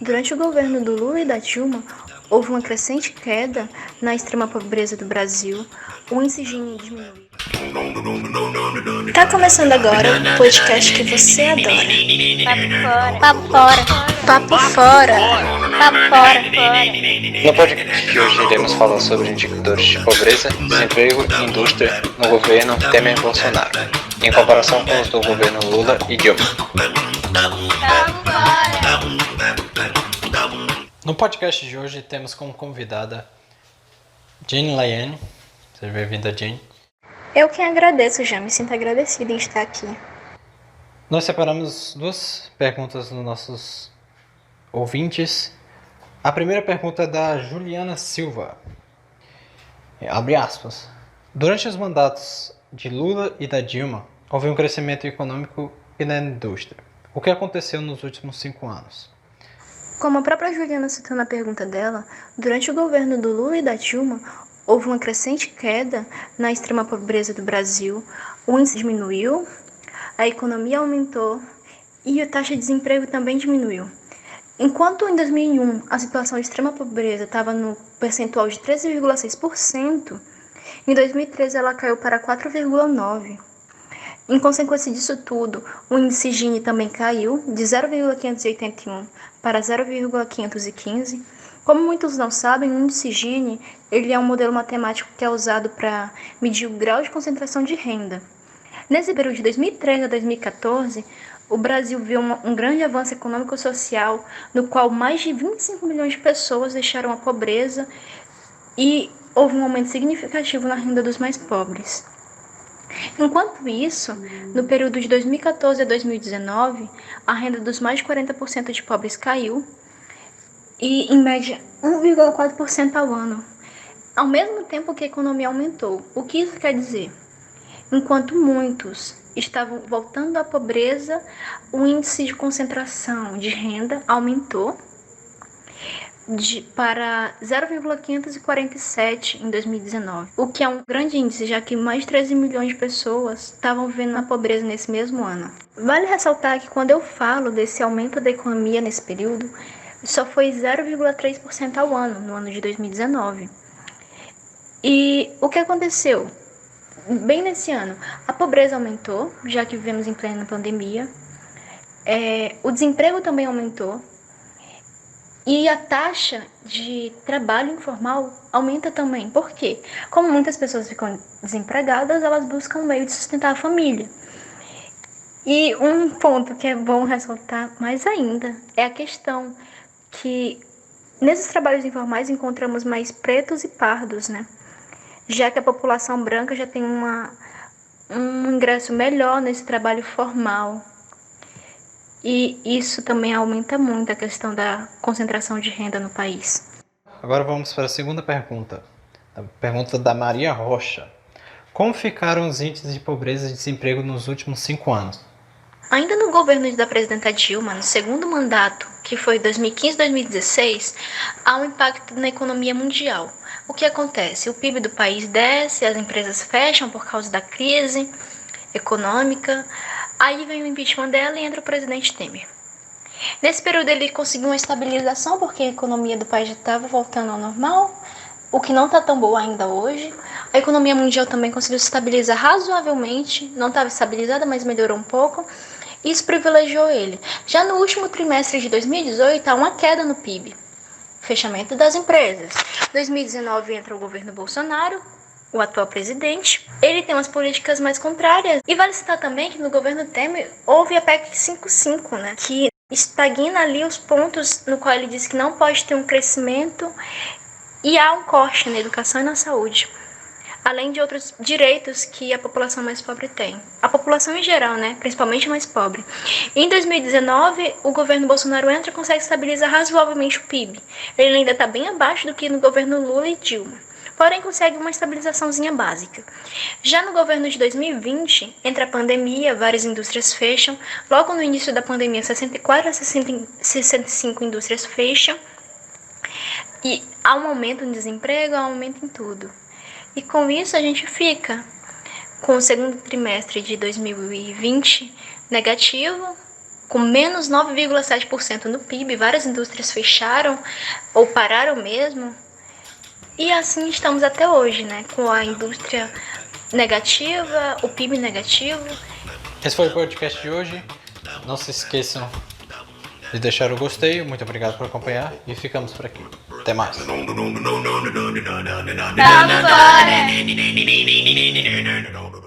Durante o governo do Lula e da Dilma, houve uma crescente queda na extrema pobreza do Brasil, o índice Gini diminuiu. Tá começando agora o podcast que você adora. Papo fora. Papo fora. Papo fora. No podcast de hoje iremos falar sobre indicadores de pobreza, desemprego e indústria no governo Temer-Bolsonaro, em comparação com os do governo Lula e Dilma. No podcast de hoje temos como convidada Jane Laiane. Seja bem-vinda, Jane. Eu quem agradeço, já me sinto agradecida em estar aqui. Nós separamos duas perguntas dos nossos ouvintes. A primeira pergunta é da Juliana Silva. Abre aspas. Durante os mandatos de Lula e da Dilma, houve um crescimento econômico e na indústria. O que aconteceu nos últimos 5 anos? Como a própria Juliana citou na pergunta dela, durante o governo do Lula e da Dilma, houve uma crescente queda na extrema pobreza do Brasil, o índice diminuiu, a economia aumentou e a taxa de desemprego também diminuiu. Enquanto em 2001 a situação de extrema pobreza estava no percentual de 13,6%, em 2013 ela caiu para 4,9%. Em consequência disso tudo, o índice Gini também caiu de 0,581 para 0,515. Como muitos não sabem, o índice Gini ele é um modelo matemático que é usado para medir o grau de concentração de renda. Nesse período de 2013 a 2014, o Brasil viu um grande avanço econômico-social, no qual mais de 25 milhões de pessoas deixaram a pobreza e houve um aumento significativo na renda dos mais pobres. Enquanto isso, no período de 2014 a 2019, a renda dos mais de 40% de pobres caiu e, em média, 1,4% ao ano, ao mesmo tempo que a economia aumentou. O que isso quer dizer? Enquanto muitos estavam voltando à pobreza, o índice de concentração de renda aumentou para 0,547 em 2019, o que é um grande índice, já que mais de 13 milhões de pessoas estavam vivendo na pobreza nesse mesmo ano. Vale ressaltar que quando eu falo desse aumento da economia nesse período, só foi 0,3% ao ano, no ano de 2019. E o que aconteceu? Bem nesse ano, a pobreza aumentou, já que vivemos em plena pandemia, o desemprego também aumentou, e a taxa de trabalho informal aumenta também. Por quê? Como muitas pessoas ficam desempregadas, elas buscam um meio de sustentar a família. E um ponto que é bom ressaltar mais ainda é a questão que nesses trabalhos informais encontramos mais pretos e pardos, né? Já que a população branca já tem um ingresso melhor nesse trabalho formal. E isso também aumenta muito a questão da concentração de renda no país. Agora vamos para a segunda pergunta. A pergunta da Maria Rocha. Como ficaram os índices de pobreza e desemprego nos últimos 5 anos? Ainda no governo da presidenta Dilma, no segundo mandato, que foi 2015-2016, há um impacto na economia mundial. O que acontece? O PIB do país desce, as empresas fecham por causa da crise econômica. Aí vem o impeachment dela e entra o presidente Temer. Nesse período ele conseguiu uma estabilização porque a economia do país já estava voltando ao normal, o que não está tão boa ainda hoje. A economia mundial também conseguiu se estabilizar razoavelmente, não estava estabilizada, mas melhorou um pouco. Isso privilegiou ele. Já no último trimestre de 2018 há uma queda no PIB, fechamento das empresas. Em 2019 entra o governo Bolsonaro, o atual presidente, ele tem umas políticas mais contrárias. E vale citar também que no governo Temer houve a PEC 55, né, que estagna ali os pontos no qual ele diz que não pode ter um crescimento e há um corte na educação e na saúde, além de outros direitos que a população mais pobre tem. A população em geral, né, principalmente a mais pobre. Em 2019, o governo Bolsonaro entra e consegue estabilizar razoavelmente o PIB. Ele ainda está bem abaixo do que no governo Lula e Dilma, porém consegue uma estabilizaçãozinha básica. Já no governo de 2020, entre a pandemia, várias indústrias fecham. Logo no início da pandemia, 64 a 65 indústrias fecham. E há um aumento no desemprego, há um aumento em tudo. E com isso a gente fica com o segundo trimestre de 2020 negativo, com menos 9,7% no PIB, várias indústrias fecharam ou pararam mesmo. E assim estamos até hoje, né? Com a indústria negativa, o PIB negativo. Esse foi o podcast de hoje. Não se esqueçam de deixar o gostei. Muito obrigado por acompanhar e ficamos por aqui. Até mais. Papo fora.